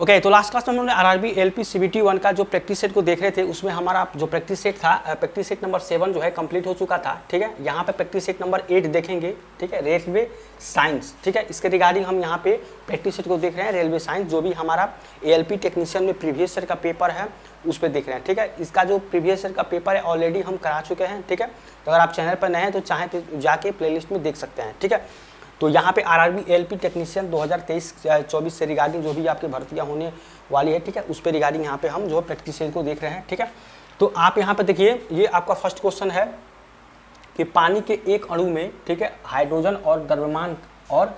Okay तो last class में हमने आरआरबी एलपी सीबीटी 1 का जो प्रैक्टिस सेट को देख रहे थे, उसमें हमारा जो प्रैक्टिस सेट था, प्रैक्टिस सेट नंबर 7 जो है कंप्लीट हो चुका था। ठीक है, यहाँ पे प्रैक्टिस सेट नंबर 8 देखेंगे। ठीक है, रेलवे साइंस। ठीक है, इसके रिगार्डिंग हम यहाँ पे प्रैक्टिस सेट को देख रहे हैं, रेलवे साइंस, जो भी हमारा एएलपी टेक्नीशियन में प्रीवियस ईयर का पेपर है उस पर देख रहे हैं। ठीक है, इसका जो प्रीवियस ईयर का पेपर है ऑलरेडी हम करा चुके हैं। ठीक है, तो अगर आप चैनल पर नए हैं तो चाहें तो जाके प्लेलिस्ट में देख सकते हैं। ठीक है, तो यहाँ पे आरआरबी एलपी टेक्नीशियन 2023-24 से रिगार्डिंग जो भी आपकी भर्तियाँ होने वाली है, ठीक है, उस पर रिगार्डिंग यहाँ पे हम जो प्रैक्टिस सेट को देख रहे हैं। ठीक है, तो आप यहाँ पे देखिए, ये आपका फर्स्ट क्वेश्चन है कि पानी के एक अणु में, ठीक है, हाइड्रोजन और द्रव्यमान और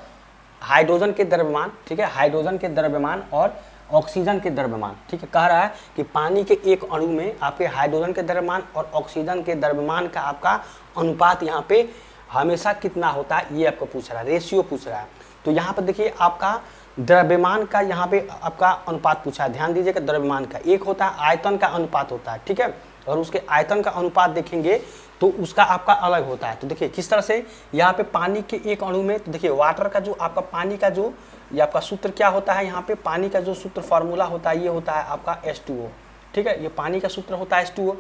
हाइड्रोजन के द्रव्यमान, ठीक है, हाइड्रोजन के द्रव्यमान और ऑक्सीजन के द्रव्यमान, ठीक है, कह रहा है कि पानी के एक अणु में आपके हाइड्रोजन के द्रव्यमान और ऑक्सीजन के द्रव्यमान का आपका अनुपात यहाँ पे हमेशा कितना होता है, ये आपको पूछ रहा है, रेशियो पूछ रहा है। तो यहाँ पर देखिए आपका द्रव्यमान का यहाँ पे आपका अनुपात पूछा है, ध्यान दीजिएगा, द्रव्यमान का एक होता है आयतन का अनुपात होता है। ठीक है, और उसके आयतन का अनुपात देखेंगे तो उसका आपका अलग होता है। तो देखिए किस तरह से यहाँ पे पानी के एक अणु में, तो देखिए वाटर का जो आपका पानी का जो ये आपका सूत्र क्या होता है, यहाँ पे पानी का जो सूत्र फॉर्मूला होता है ये होता है आपका H2O। ठीक है, ये पानी का सूत्र होता है H2O।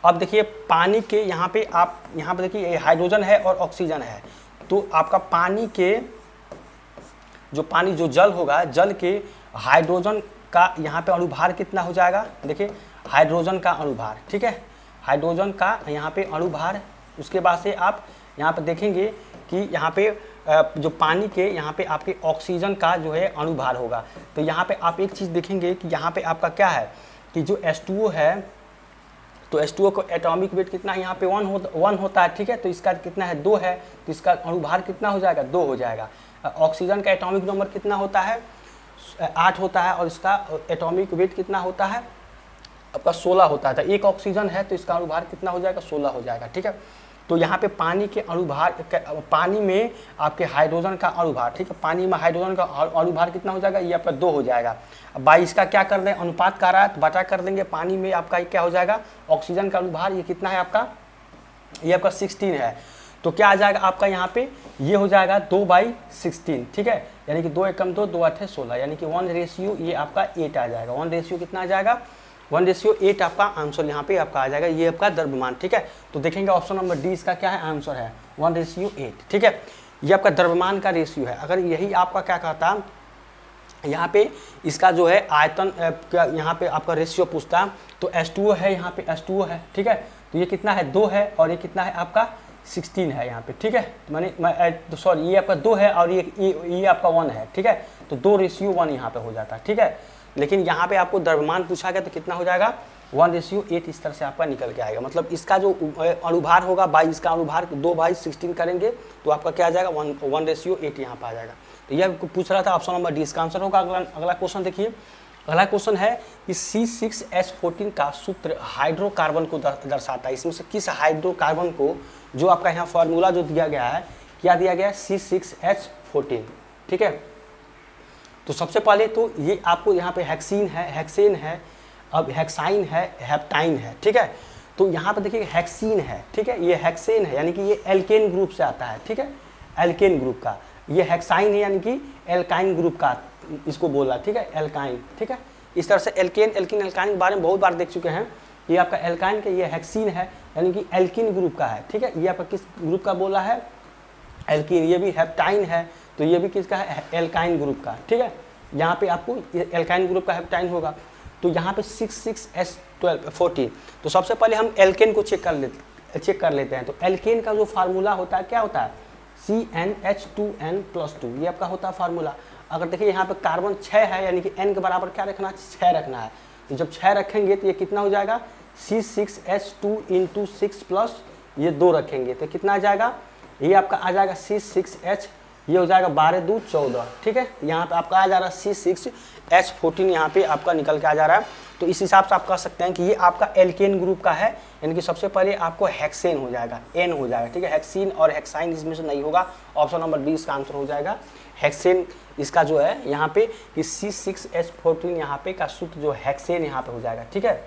अब देखिए पानी के यहाँ पे आप यहाँ पे देखिए हाइड्रोजन है और ऑक्सीजन है, तो आपका पानी के जो पानी जो जल होगा, जल के हाइड्रोजन का यहाँ पे अणुभार कितना हो जाएगा, देखिए हाइड्रोजन का अणुभार, ठीक है, हाइड्रोजन का यहाँ पे अणुभार। उसके बाद से आप यहाँ पे देखेंगे कि यहाँ पे जो पानी के यहाँ पे आपके ऑक्सीजन का जो है अणुभार होगा। तो यहाँ पे आप एक चीज़ देखेंगे कि यहाँ पे आपका क्या है कि जो H2O है, तो H2O को एटॉमिक वेट कितना है यहाँ पे 1 होता है। ठीक है, तो इसका कितना है 2 है, तो इसका अणुभार कितना हो जाएगा 2 हो जाएगा। ऑक्सीजन का एटॉमिक नंबर कितना होता है 8 होता है, और इसका एटॉमिक वेट कितना होता है आपका 16 होता है। तो एक ऑक्सीजन है तो इसका अणुभार कितना हो जाएगा 16 हो जाएगा। ठीक है, तो यहाँ पे पानी के अणुभार, पानी में आपके हाइड्रोजन का अणुभार, ठीक है, पानी में हाइड्रोजन का अणुभार कितना हो जाएगा, ये आपका 2 हो जाएगा। अब 22 का क्या कर दें, अनुपात का रहा है तो बटा कर देंगे, पानी में आपका क्या हो जाएगा ऑक्सीजन का अणुभार, ये कितना है आपका, ये आपका 16 है। तो क्या आ जाएगा आपका यहाँ पे, ये हो जाएगा 2/16। ठीक है, यानी कि 2 एकम 2, 2 8 16, यानी कि 1:, ये आपका 8 आ जाएगा। 1:, कितना आ जाएगा 1:8 आपका आंसर यहाँ पे आपका आ जाएगा, ये आपका द्रव्यमान। ठीक है, तो देखेंगे ऑप्शन नंबर डी इसका क्या है आंसर है 1:8। ठीक है, ये आपका द्रव्यमान का रेशियो है। अगर यही आपका क्या कहता यहाँ पे इसका जो है आयतन यहाँ पे आपका रेशियो पूछता, तो H2O है, यहाँ पे H2O है। ठीक है, तो ये कितना है 2 है, और ये कितना है आपका 16 है यहाँ पे। ठीक है, माने सॉरी ये आपका 2 है और ये आपका 1 है। ठीक है, तो 2:1 यहाँ पे हो जाता है। ठीक है, लेकिन यहाँ पे आपको द्रव्यमान पूछा गया तो कितना हो जाएगा 1:8, इस तरह से आपका निकल के आएगा। मतलब इसका जो अणुभार होगा 22 का अणुभार 2/16 करेंगे तो आपका क्या आ जाएगा 1:8 यहाँ पे आ जाएगा। तो यह पूछ रहा था, ऑप्शन नंबर डी इसका आंसर होगा। अगला क्वेश्चन देखिए, अगला क्वेश्चन है कि C6H14 का सूत्र हाइड्रोकार्बन को दर्शाता है। इसमें से किस हाइड्रोकार्बन को, जो आपका यहाँ फॉर्मूला जो दिया गया है, क्या दिया गया है C6H14। ठीक है, तो सबसे पहले तो ये आपको यहाँ पे हेक्सीन है, हेक्सेन है, अब हेक्साइन है, हेप्टाइन है। ठीक है, तो यहाँ पे देखिए हेक्सीन है, ठीक है, ये हेक्सेन है यानी कि ये एल्केन ग्रुप से आता है। ठीक है, एल्केन ग्रुप का। ये हेक्साइन है यानी कि एल्काइन ग्रुप का इसको बोला। ठीक है, एल्काइन। ठीक है, इस तरह से एल्केन एल्काइन के बारे में बहुत बार देख चुके हैं। ये आपका एल्काइन का, ये हेक्सीन है यानी कि एल्किन ग्रुप का है। ठीक है, ये आपका किस ग्रुप का बोला है एल्किन। ये भी हेप्टाइन है, तो ये भी किसका है एल्काइन ग्रुप का। ठीक है, यहाँ पे आपको एल्काइन ग्रुप का हेप्टाइन होगा। तो यहाँ पे 6,6H14। तो सबसे पहले हम एल्केन को चेक कर लेते हैं। तो एल्केन का जो फार्मूला होता है क्या होता है CnH2n+2, ये आपका होता है फार्मूला। अगर देखिए यहाँ पे कार्बन 6 है यानी कि n के बराबर क्या रखना है 6 रखना है। तो जब 6 रखेंगे तो ये कितना हो जाएगा C6H2 × 6 प्लस ये 2 रखेंगे तो कितना आ जाएगा, ये आपका आ जाएगा C6H, ये हो जाएगा 12×2 = 14। ठीक है, यहाँ पे आपका आ जा रहा है C6H14 यहाँ पे आपका निकल के आ जा रहा है। तो इस हिसाब से आप कह सकते हैं कि ये आपका एल्केन ग्रुप का है, यानी कि सबसे पहले आपको हेक्सेन हो जाएगा, N हो जाएगा। ठीक है, हेक्सीन और हेक्साइन इसमें से नहीं होगा, ऑप्शन नंबर बी इसका आंसर हो जाएगा हेक्सेन। इसका जो है यहाँ पे कि C6H14 यहाँ पे का सूत्र जो हेक्सेन यहाँ पे हो जाएगा। ठीक है,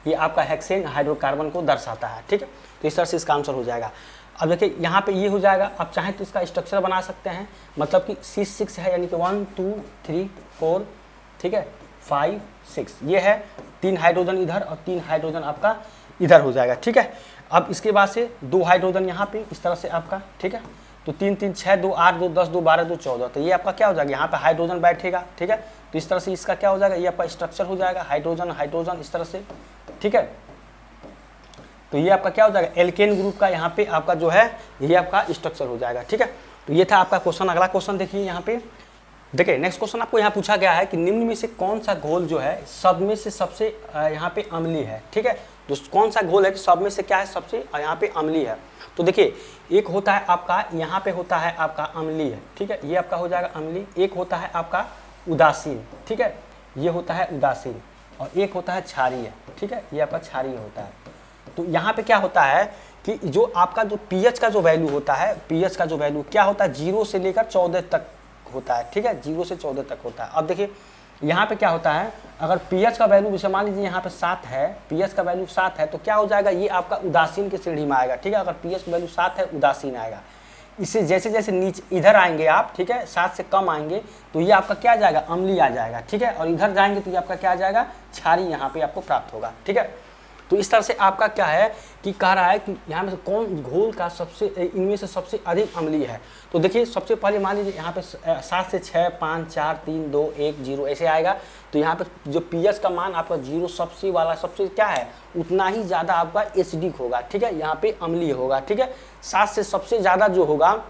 ये आपका हेक्सेन हाइड्रोकार्बन को दर्शाता है। ठीक है, तो इस तरह से इसका आंसर हो जाएगा। अब देखिए यहाँ पे ये हो जाएगा, आप चाहें तो इसका स्ट्रक्चर बना सकते हैं, मतलब कि C6 है यानी कि 1 2 3 4 ठीक है, 5 6 ये है, 3 हाइड्रोजन इधर और 3 हाइड्रोजन आपका इधर हो जाएगा, ठीक है। अब इसके बाद से 2 हाइड्रोजन यहाँ पे इस तरह से आपका, ठीक है, तो 3 3 6 2 8 2 10 2 12 2 14, तो ये आपका क्या हो जाएगा, यहाँ पे हाइड्रोजन बैठेगा, ठीक है। तो इस तरह से इसका क्या हो जाएगा, ये आपका स्ट्रक्चर हो जाएगा, हाइड्रोजन हाइड्रोजन इस तरह से, ठीक है। तो ये आपका क्या हो जाएगा, एल्केन ग्रुप का यहाँ पे आपका जो है ये आपका स्ट्रक्चर हो जाएगा, ठीक है। तो ये था आपका क्वेश्चन। अगला क्वेश्चन देखिए यहाँ पे, देखिए नेक्स्ट क्वेश्चन आपको यहाँ पूछा गया है कि निम्न में से कौन सा घोल जो है सब में से सबसे यहाँ पे अम्लीय है, ठीक है। जो कौन सा घोल है कि सब में से क्या है सबसे यहाँ पे अम्लीय है। तो देखिए एक होता है आपका यहाँ पे होता है आपका अम्लीय, ठीक है, ये आपका हो जाएगा अम्लीय। एक होता है आपका उदासीन, ठीक है, ये होता है उदासीन। और एक होता है क्षारीय, ठीक है, ये आपका क्षारीय होता है। तो यहाँ पे क्या होता है कि जो आपका जो पीएच का जो वैल्यू होता है, पीएच का जो वैल्यू क्या होता है 0 से लेकर 14 तक होता है, ठीक है, 0 से 14 तक होता है। अब देखिए यहाँ पे क्या होता है, अगर पीएच का वैल्यू जैसे मान लीजिए यहाँ पे 7 है, पीएच का वैल्यू 7 है, तो क्या हो जाएगा, ये आपका उदासीन की श्रेणी में आएगा, ठीक है। अगर पीएच का वैल्यू 7 है उदासीन आएगा। इससे जैसे जैसे नीचे इधर आएंगे आप, ठीक है, 7 से कम आएंगे तो ये आपका क्या आ जाएगा, अम्लीय आ जाएगा, ठीक है। और इधर जाएंगे तो ये आपका क्या आ जाएगा, क्षारीय यहाँ पे आपको प्राप्त होगा, ठीक है। तो इस तरह से आपका क्या है कि कह रहा है कि यहाँ में से कौन घोल का सबसे इनमें से सबसे अधिक अम्लीय है। तो देखिए सबसे पहले मान लीजिए यहाँ पे 7 से 6 5 4 3 2 1 0 ऐसे आएगा। तो यहाँ पे जो पीएच का मान आपका 0 सबसे वाला सबसे क्या है उतना ही ज़्यादा आपका एसिडिक होगा, ठीक है, यहाँ पे अम्लीय होगा, ठीक है। 7 से सबसे ज़्यादा जो होगा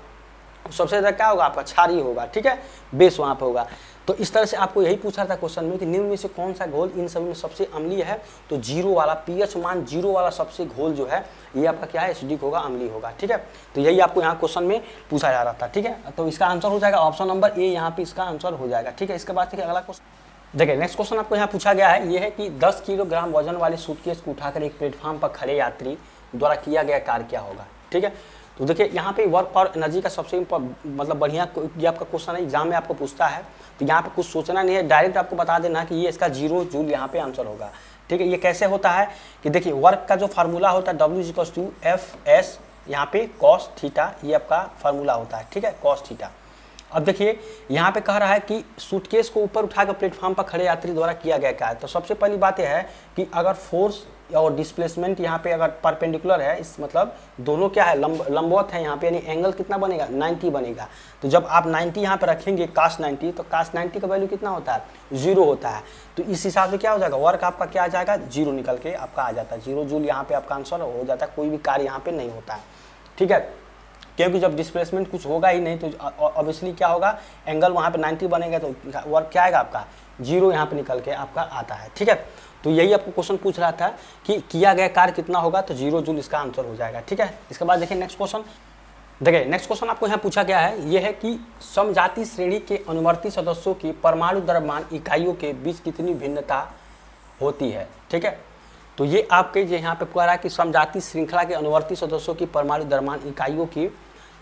सबसे ज़्यादा क्या होगा आपका क्षारीय होगा, ठीक है, बेस वहाँ पे होगा। तो इस तरह से आपको यही पूछा था क्वेश्चन में कि निम्न में से कौन सा घोल इन सभी में सबसे अम्लीय है। तो 0 वाला पीएच मान 0 वाला सबसे घोल जो है ये आपका क्या है एसिडिक होगा, अम्लीय होगा, ठीक है। तो यही आपको यहाँ क्वेश्चन में पूछा जा रहा था, ठीक है। तो इसका आंसर हो जाएगा ऑप्शन नंबर ए, यहाँ पे इसका आंसर हो जाएगा, ठीक है। इसके बाद देखिए अगला क्वेश्चन, देखिए नेक्स्ट क्वेश्चन आपको यहाँ पूछा गया है, ये है कि 10 किलोग्राम वजन वाले सूटकेस को उठाकर एक प्लेटफॉर्म पर खड़े यात्री द्वारा किया गया कार्य क्या होगा, ठीक है। तो देखिए यहाँ पे वर्क और एनर्जी का सबसे मतलब बढ़िया ये आपका क्वेश्चन है, एग्जाम में आपको पूछता है। तो यहाँ पे कुछ सोचना नहीं है, डायरेक्ट आपको बता देना कि ये इसका 0 जूल यहाँ पे आंसर होगा, ठीक है। ये कैसे होता है कि देखिए वर्क का जो फार्मूला होता है W=Fs यहाँ पे cos थीटा, ये आपका फार्मूला होता है, ठीक है, cos थीटा। अब देखिए यहाँ पे कह रहा है कि सूटकेस को ऊपर उठाकर प्लेटफॉर्म पर खड़े यात्री द्वारा किया गया क्या है। तो सबसे पहली बात यह है कि अगर फोर्स और डिस्प्लेसमेंट यहाँ पे अगर परपेंडिकुलर है, इस मतलब दोनों क्या है लंबवत है यहाँ पे, यानी एंगल कितना बनेगा 90 बनेगा। तो जब आप 90 यहाँ पे रखेंगे cos 90, तो cos 90 का वैल्यू कितना होता है 0 होता है। तो इस हिसाब से क्या हो जाएगा वर्क आपका क्या आ जाएगा 0 निकल के आपका आ जाता है, 0 जूल यहाँ पे आपका आंसर हो जाता है, कोई भी कार्य यहाँ पे नहीं होता है, ठीक है। क्योंकि जब डिस्प्लेसमेंट कुछ होगा ही नहीं तो ऑब्वियसली क्या होगा एंगल वहाँ पे 90 बनेगा, तो वर्क क्या आएगा आपका 0 यहाँ पे निकल के आपका आता है, ठीक है। तो यही आपको क्वेश्चन पूछ रहा था कि किया गया कार्य कितना होगा, तो 0 जूल इसका आंसर हो जाएगा, ठीक है। इसके बाद देखिए नेक्स्ट क्वेश्चन, देखिए नेक्स्ट क्वेश्चन आपको यहाँ पूछा गया है, ये है कि समजातीय श्रेणी के अनुवर्ती सदस्यों की परमाणु द्रव्यमान इकाइयों के बीच कितनी भिन्नता होती है, ठीक है। तो ये आपके यहाँ पे कह रहा है कि समजातीय श्रृंखला के अनुवर्ती सदस्यों की परमाणु द्रव्यमान इकाइयों की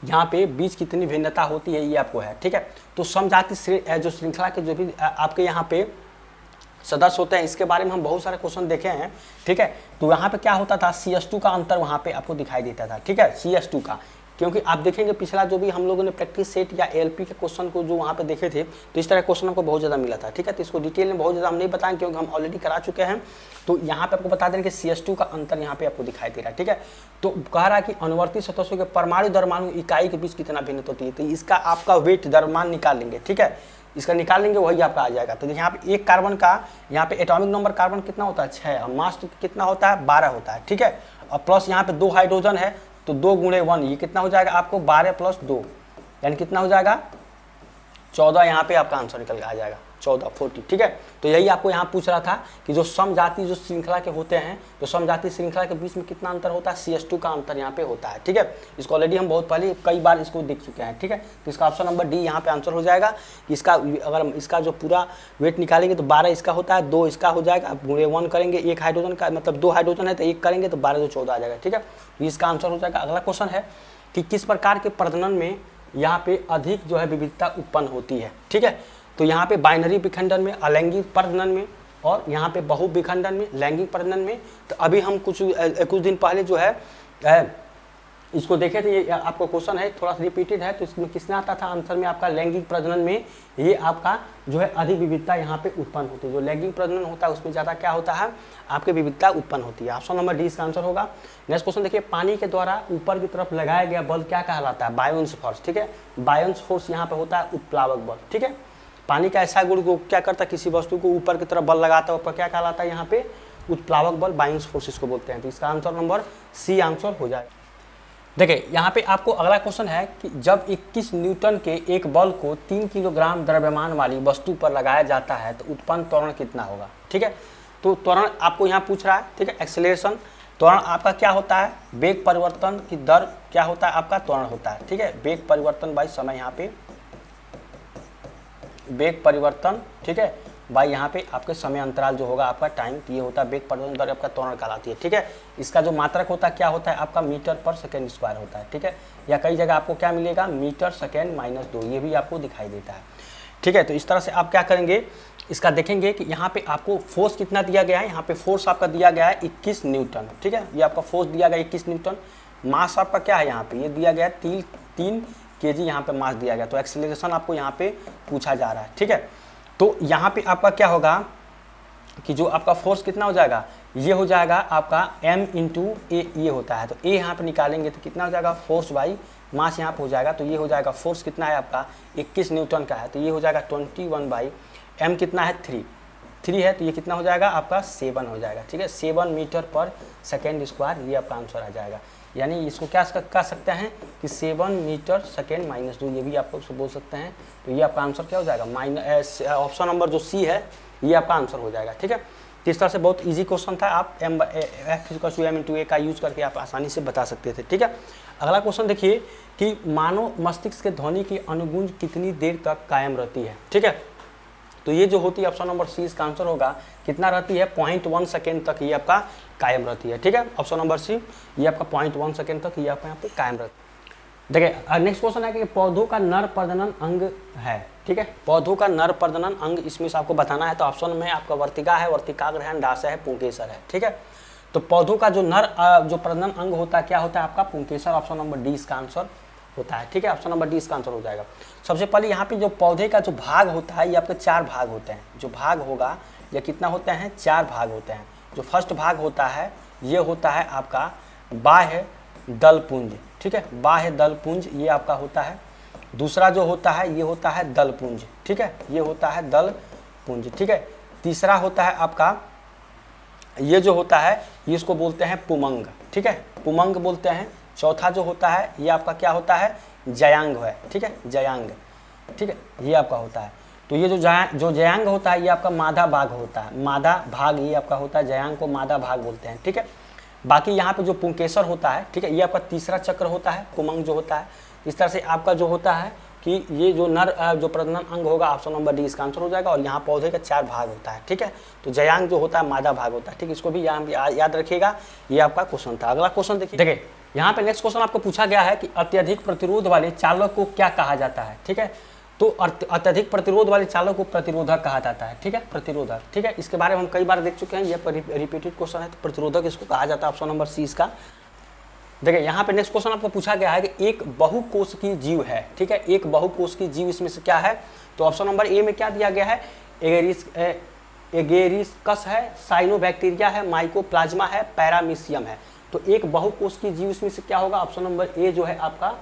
यहाँ पे बीच कितनी भिन्नता होती है, ये आपको है, ठीक है। तो समजातीय जो श्रृंखला के जो भी आपके यहाँ पे सदस्य होते हैं इसके बारे में हम बहुत सारे क्वेश्चन देखे हैं, ठीक है। तो यहाँ पे क्या होता था CS2 का अंतर वहाँ पे आपको दिखाई देता था, ठीक है, CS2 का। क्योंकि आप देखेंगे पिछला जो भी हम लोगों ने प्रैक्टिस सेट या LP के क्वेश्चन को जो वहाँ पे देखे थे तो इस तरह क्वेश्चन हमको बहुत ज़्यादा मिला था, ठीक है। तो इसको डिटेल में बहुत ज़्यादा हम नहीं बताएं क्योंकि हम ऑलरेडी करा चुके हैं। तो यहाँ पे आपको बता दें कि CS2 का अंतर यहाँ पे आपको दिखाई दे रहा है, ठीक है। तो कह रहा है कि अनुवर्ती सदस्यों के परमाणु द्रव्यमान इकाई के बीच कितना भिन्नता होती है। तो इसका आपका वेट द्रव्यमान निकाल लेंगे, ठीक है, इसका निकाल लेंगे वही आपका आ जाएगा। तो यहाँ पे एक कार्बन का यहाँ पे एटॉमिक नंबर कार्बन कितना होता है 6 और मास कितना होता है 12 होता है, ठीक है। और प्लस यहाँ पे 2 हाइड्रोजन है तो 2 × 1 ये कितना हो जाएगा आपको 12 + 2 यानी कितना हो जाएगा 14, यहाँ पे आपका आंसर निकल के आ जाएगा 1440, ठीक है। तो यही आपको यहाँ पूछ रहा था कि जो समजातीय जो श्रृंखला के होते हैं तो समजातीय श्रृंखला के बीच में कितना अंतर होता है, CS2 का अंतर यहाँ पे होता है, ठीक है। इसको ऑलरेडी हम बहुत पहले कई बार इसको देख चुके हैं, ठीक है। तो इसका ऑप्शन नंबर डी यहाँ पे आंसर हो जाएगा। इसका अगर इसका जो पूरा वेट निकालेंगे तो 12 इसका होता है, 2 इसका हो जाएगा, × 1 करेंगे, 1 हाइड्रोजन का मतलब 2 हाइड्रोजन है तो 1 करेंगे तो 12 × 14 आ जाएगा, ठीक है। तो इसका आंसर हो जाएगा। अगला क्वेश्चन है कि किस प्रकार के प्रजनन में यहाँ पे अधिक जो है विविधता उत्पन्न होती है, ठीक है। तो यहाँ पे बाइनरी विखंडन में, अलैंगिक प्रजनन में और यहाँ पे बहु विखंडन में, लैंगिक प्रजनन में। तो अभी हम कुछ दिन पहले जो है इसको देखे थे, ये आपको क्वेश्चन है थोड़ा सा रिपीटेड है, तो इसमें किसने आता था आंसर में आपका लैंगिक प्रजनन में ये आपका जो है अधिक विविधता यहाँ पे उत्पन्न होती है। जो लैंगिक प्रजनन होता है उसमें ज़्यादा क्या होता है आपके विविधता उत्पन्न होती है। ऑप्शन नंबर डी इसका आंसर होगा। नेक्स्ट क्वेश्चन देखिए, पानी के द्वारा ऊपर की तरफ लगाया गया बल क्या कहलाता है? बायोन्स फोर्स। ठीक है, बायोन्स फोर्स यहाँ पे होता है उत्प्लावक बल। ठीक है, पानी का ऐसा गुण को क्या करता है, किसी वस्तु को ऊपर की तरफ बल लगाता है, ऊपर क्या कहलाता है यहाँ पे उत्प्लावक बल, बायोन्स फोर्स इसको बोलते हैं। तो इसका आंसर नंबर सी आंसर हो जाएगा। देखिए यहाँ पे आपको अगला क्वेश्चन है कि जब 21 न्यूटन के एक बल को 3 किलोग्राम द्रव्यमान वाली वस्तु पर लगाया जाता है तो उत्पन्न त्वरण कितना होगा? ठीक है, तो त्वरण आपको यहाँ पूछ रहा है। ठीक है, एक्सेलरेशन त्वरण आपका क्या होता है? वेग परिवर्तन की दर क्या होता है आपका? त्वरण होता है। ठीक है, वेग परिवर्तन बाई समय, यहाँ पे वेग परिवर्तन, ठीक है, बाई यहाँ पे आपके समय अंतराल जो होगा आपका टाइम, तो ये होता है वेग परिवर्तन दर आपका त्वरण कहलाती है। ठीक है, इसका जो मात्रक होता है क्या होता है आपका? मीटर पर सेकेंड स्क्वायर होता है। ठीक है, या कई जगह आपको क्या मिलेगा? मीटर सेकेंड माइनस 2, ये भी आपको दिखाई देता है। ठीक है, तो इस तरह से आप क्या करेंगे, इसका देखेंगे कि यहाँ पे आपको फोर्स कितना दिया गया है। यहाँ पे फोर्स आपका दिया गया है 21 न्यूटन। ठीक है, ये आपका फोर्स दिया गया 21 न्यूटन। मास आपका क्या है यहाँ पे? ये दिया गया है 3 kg यहाँ पे मास दिया गया। तो एक्सेलरेशन आपको यहाँ पे पूछा जा रहा है। ठीक है, तो यहाँ पे आपका क्या होगा कि जो आपका फोर्स कितना हो जाएगा, ये हो जाएगा आपका m इंटू ए, ये होता है। तो ए यहाँ पे निकालेंगे तो कितना हो जाएगा? फोर्स बाई मास यहाँ पे हो जाएगा। तो ये हो जाएगा फोर्स कितना है आपका? 21 न्यूटन का है, तो ये हो जाएगा 21 बाई m कितना है? 3 है, तो ये कितना हो जाएगा आपका? 7 हो जाएगा। ठीक है, 7 मीटर पर सेकेंड स्क्वायर, ये आपका आंसर आ जाएगा। यानी इसको क्या कह सकते हैं कि 7 मीटर सेकेंड माइनस 2, ये भी आपको उसको बोल सकते हैं। तो ये आपका आंसर क्या हो जाएगा? ऑप्शन नंबर जो सी है ये आपका आंसर हो जाएगा। ठीक है, तो इस तरह से बहुत इजी क्वेश्चन था, आप m इंटू ए का यूज करके आप आसानी से बता सकते थे। ठीक है, अगला क्वेश्चन देखिए कि मानव मस्तिष्क के ध्वनि की अनुगूंज कितनी देर तक कायम रहती है? ठीक है, तो ये जो होती है ऑप्शन नंबर सी इसका आंसर होगा। कितना रहती है? 0.1 सेकेंड तक ये आपका कायम रहती है। ठीक है, ऑप्शन नंबर सी, ये आपका 0.1 सेकेंड तक ये आपका यहाँ पे कायम रहती है। देखिए नेक्स्ट क्वेश्चन है कि पौधों का नर प्रजनन अंग है। ठीक है, पौधों का नर प्रजनन अंग इसमें से आपको बताना है। तो ऑप्शन में आपका वर्तिका है, वर्तिकाग्र है, अंडाशय है, पुंकेसर है। ठीक है, तो पौधों का जो नर जो प्रजनन अंग होता है क्या होता है आपका? पुंकेसर। ऑप्शन नंबर डी इसका आंसर होता है। ठीक है, ऑप्शन नंबर डी इसका आंसर हो जाएगा। सबसे पहले यहाँ पे जो पौधे का जो भाग होता है ये आपके 4 भाग होते हैं। जो भाग होगा ये कितना होते हैं? 4 भाग होते हैं। जो फर्स्ट भाग होता है ये होता है आपका बाह्य दलपुंज। ठीक है, बाह्य दलपुंज ये आपका होता है। दूसरा जो होता है ये होता है दलपुंज। ठीक है, ये होता है दलपुंज। ठीक है, तीसरा होता है आपका ये जो होता है ये इसको बोलते हैं पुमंग। ठीक है, पुमंग बोलते हैं। चौथा जो होता है ये आपका क्या होता है? जयांग है। ठीक है, जयांग। ठीक है, ये आपका होता है। तो ये जो जयांग होता है ये आपका मादा भाग होता है। मादा भाग ये आपका होता है, जयांग को मादा भाग बोलते हैं। ठीक है, बाकी यहाँ पे जो पुंकेसर होता है, ठीक है, ये आपका तीसरा चक्र होता है, पुमंग जो होता है। इस तरह से आपका जो होता है कि ये जो नर जो प्रजनन अंग होगा ऑप्शन नंबर डी इसका आंसर हो जाएगा। और यहाँ पौधे का 4 भाग होता है। ठीक है, तो जयांग जो होता है मादा भाग होता है। ठीक, इसको भी यहाँ याद रखिएगा, ये आपका क्वेश्चन था। अगला क्वेश्चन देखिए यहाँ पे नेक्स्ट क्वेश्चन आपको पूछा गया है कि अत्यधिक प्रतिरोध वाले चालक को क्या कहा जाता है? ठीक है, तो अत्यधिक प्रतिरोध वाले चालक को प्रतिरोधक कहा जाता है। ठीक है, प्रतिरोधक। ठीक है, इसके बारे में हम कई बार देख चुके हैं, ये रिपीटेड क्वेश्चन है। तो प्रतिरोधक इसको कहा जाता है, ऑप्शन नंबर सी इसका। देखिए यहाँ पे नेक्स्ट क्वेश्चन आपको पूछा गया है कि एक बहुकोश की जीव है। ठीक है, एक बहुकोश की जीव इसमें से क्या है? तो ऑप्शन नंबर ए में क्या दिया गया है? एगेरिस्कस है, साइनोबैक्टीरिया है, माइकोप्लाज्मा है, पैरामीशियम है। तो एक बहुकोश की जीव इसमें से क्या होगा? ऑप्शन नंबर ए जो है आपका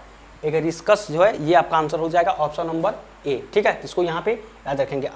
एगेरिस्कस जो है ये आपका आंसर हो जाएगा, ऑप्शन नंबर ए। ठीक है, इसको यहाँ पे याद रखेंगे।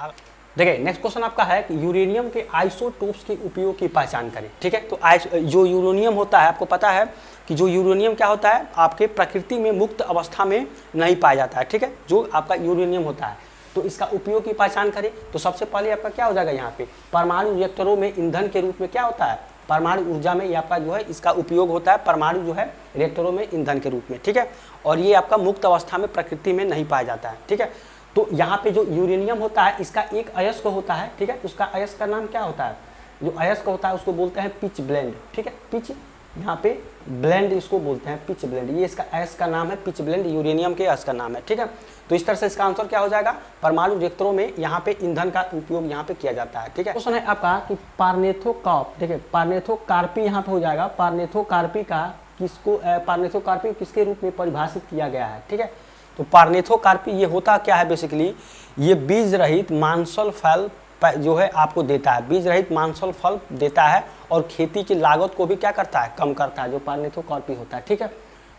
देखिए नेक्स्ट क्वेश्चन आपका है कि यूरेनियम के आइसोटोप्स के उपयोग की पहचान करें। ठीक है, तो जो यूरेनियम होता है आपको पता है कि जो यूरेनियम क्या होता है आपके प्रकृति में मुक्त अवस्था में नहीं पाया जाता है। ठीक है, जो आपका यूरेनियम होता है, तो इसका उपयोग की पहचान करें तो सबसे पहले आपका क्या हो जाएगा? यहाँ पे परमाणु रिएक्टरों में ईंधन के रूप में क्या होता है? परमाणु ऊर्जा में ये आपका जो है इसका उपयोग होता है, परमाणु जो है रिएक्टरों में ईंधन के रूप में। ठीक है, और ये आपका मुक्त अवस्था में प्रकृति में नहीं पाया जाता है। ठीक है, तो यहाँ पे जो यूरेनियम होता है इसका एक अयस्क होता है। ठीक है, उसका अयस्क का नाम क्या होता है? जो अयस्क होता है उसको बोलते हैं पिच ब्लेंड। ठीक है, पिच यहाँ पे ब्लेंड इसको बोलते हैं, पिच ब्लेंड। ये इसका अयस्क का नाम है, पिच ब्लेंड यूरेनियम के अयस्क का नाम है। ठीक है, तो इस तरह से इसका आंसर क्या हो जाएगा? परमाणु रिएक्टरों में यहाँ पे ईंधन का उपयोग यहाँ पे किया जाता है। ठीक है, क्वेश्चन है आपका कि पार्नेथोकार्प, देखिए पार्नेथोकार्पी यहाँ पे हो जाएगा। पार्नेथोकार्पी का किसको पार्नेथोकार्पी किसके रूप में परिभाषित किया गया है, ठीक है। तो पार्नेथोकार्पी ये होता क्या है बेसिकली, ये बीज रहित मांसल फल जो है आपको देता है, बीज रहित मांसल फल देता है और खेती की लागत को भी क्या करता है, कम करता है, जो पार्नेथोकार्पी होता है, ठीक है।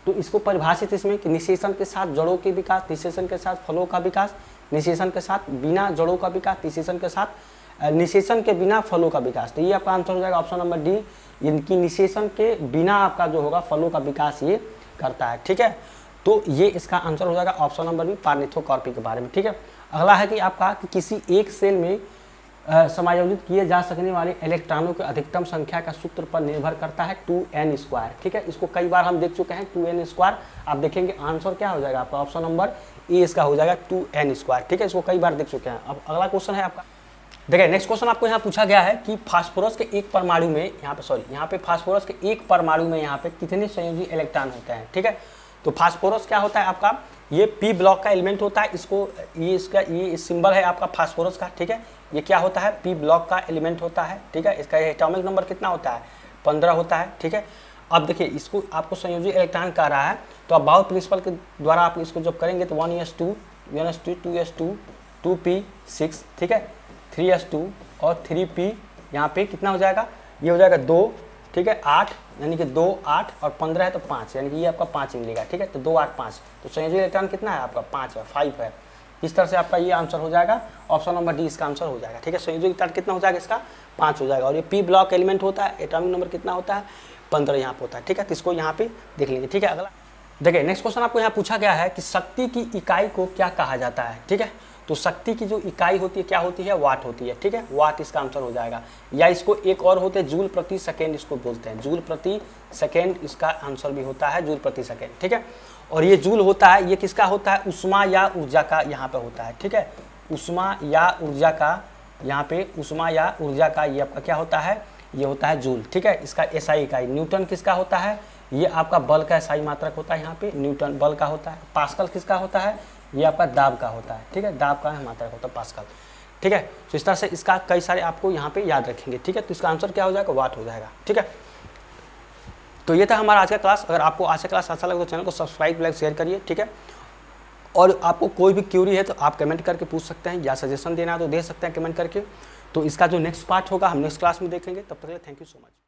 तो इसको परिभाषित इसमें कि निषेचन के साथ जड़ों के विकास, निषेचन के साथ फलों का विकास, निषेचन के साथ बिना जड़ों का विकास, निषेचन के साथ निषेचन के बिना फलों का विकास। तो ये आपका आंसर हो जाएगा ऑप्शन नंबर डी, इनकी निषेचन के बिना आपका जो होगा फलों का विकास ये करता है, ठीक है। तो ये इसका आंसर हो जाएगा ऑप्शन नंबर बी, पार्नेथोकार्पी के बारे में, ठीक है। अगला है कि आपका कि किसी एक सेल में समायोजित किए जा सकने वाले इलेक्ट्रॉनों की अधिकतम संख्या का सूत्र पर निर्भर करता है 2n स्क्वायर, ठीक है। इसको कई बार हम देख चुके हैं 2n स्क्वायर, आप देखेंगे आंसर क्या हो जाएगा आपका ऑप्शन नंबर ए इसका हो जाएगा 2n स्क्वायर, ठीक है। इसको कई बार देख चुके हैं। अब अगला क्वेश्चन है आपका, देखिए नेक्स्ट क्वेश्चन आपको यहाँ पूछा गया है कि फास्फोरस के एक परमाणु में यहाँ पे फास्फोरस के एक परमाणु में यहाँ पे कितने संयोजी इलेक्ट्रॉन होते हैं, ठीक है। तो फास्फोरस क्या होता है आपका, ये पी ब्लॉक का एलिमेंट होता है, इसको ये सिंबल है आपका फास्फोरस का, ठीक है। ये क्या होता है, पी ब्लॉक का एलिमेंट होता है, ठीक है। इसका एटॉमिक नंबर कितना होता है, 15 होता है, ठीक है। अब देखिए इसको आपको संयोजी इलेक्ट्रॉन कह रहा है, तो आप बाउल प्रिंसिपल के द्वारा आप इसको जब करेंगे तो 1s2 1s2 2s2 2p6, ठीक है, 3s2 और 3p यहाँ पे कितना हो जाएगा, ये हो जाएगा 2, ठीक है, 8 यानी कि 2 8 और 15 है तो 5, यानी कि ये आपका 5 मिलेगा, ठीक है। तो 2 8 5, तो संयोजी इलेक्ट्रॉन कितना है आपका 5 है, 5 है। इस तरह से आपका ये आंसर हो जाएगा, ऑप्शन नंबर डी इसका आंसर हो जाएगा, ठीक है। संयोजी इलेक्ट्रॉन कितना हो जाएगा इसका 5 हो जाएगा, और ये पी ब्लॉक एलिमेंट होता है, एटॉमिक नंबर कितना होता है 15 यहाँ पे होता है, ठीक है। तो इसको यहाँ पे देख लेंगे, ठीक है। अगला देखिए नेक्स्ट क्वेश्चन आपको यहाँ पूछा गया है कि शक्ति की इकाई को क्या कहा जाता है, ठीक है। तो शक्ति की जो इकाई होती है क्या होती है, वाट होती है, ठीक है। वाट इसका आंसर हो जाएगा, या इसको एक और होते हैं जूल प्रति सेकेंड, इसको बोलते हैं जूल प्रति सेकेंड, इसका आंसर भी होता है जूल प्रति सेकेंड, ठीक है। और ये जूल होता है, ये किसका होता है, उष्मा या ऊर्जा का यहाँ पे होता है, ठीक है। उष्मा या ऊर्जा का, यहाँ पे उष्मा या ऊर्जा का ये आपका क्या होता है, ये होता है जूल, ठीक है। इसका एसआई इकाई न्यूटन किसका होता है, ये आपका बल का एसआई मात्रक होता है, यहाँ पे न्यूटन बल का होता है। पास्कल किसका होता है, ये आपका दाब का होता है, ठीक है, दाब का मात्रक होता है पास्कल, ठीक है। तो इस तरह से इसका कई सारे आपको यहाँ पे याद रखेंगे, ठीक है। तो इसका आंसर क्या हो जाएगा, वाट हो जाएगा, ठीक है। तो ये था हमारा आज का क्लास। अगर आपको आज का क्लास अच्छा लगे तो चैनल को सब्सक्राइब लाइक शेयर करिए, ठीक है। और आपको कोई भी क्यूरी है तो आप कमेंट करके पूछ सकते हैं, या सजेशन देना है तो दे सकते हैं कमेंट करके। तो इसका जो नेक्स्ट पार्ट होगा हम नेक्स्ट क्लास में देखेंगे, तब तक के लिए थैंक यू सो मच।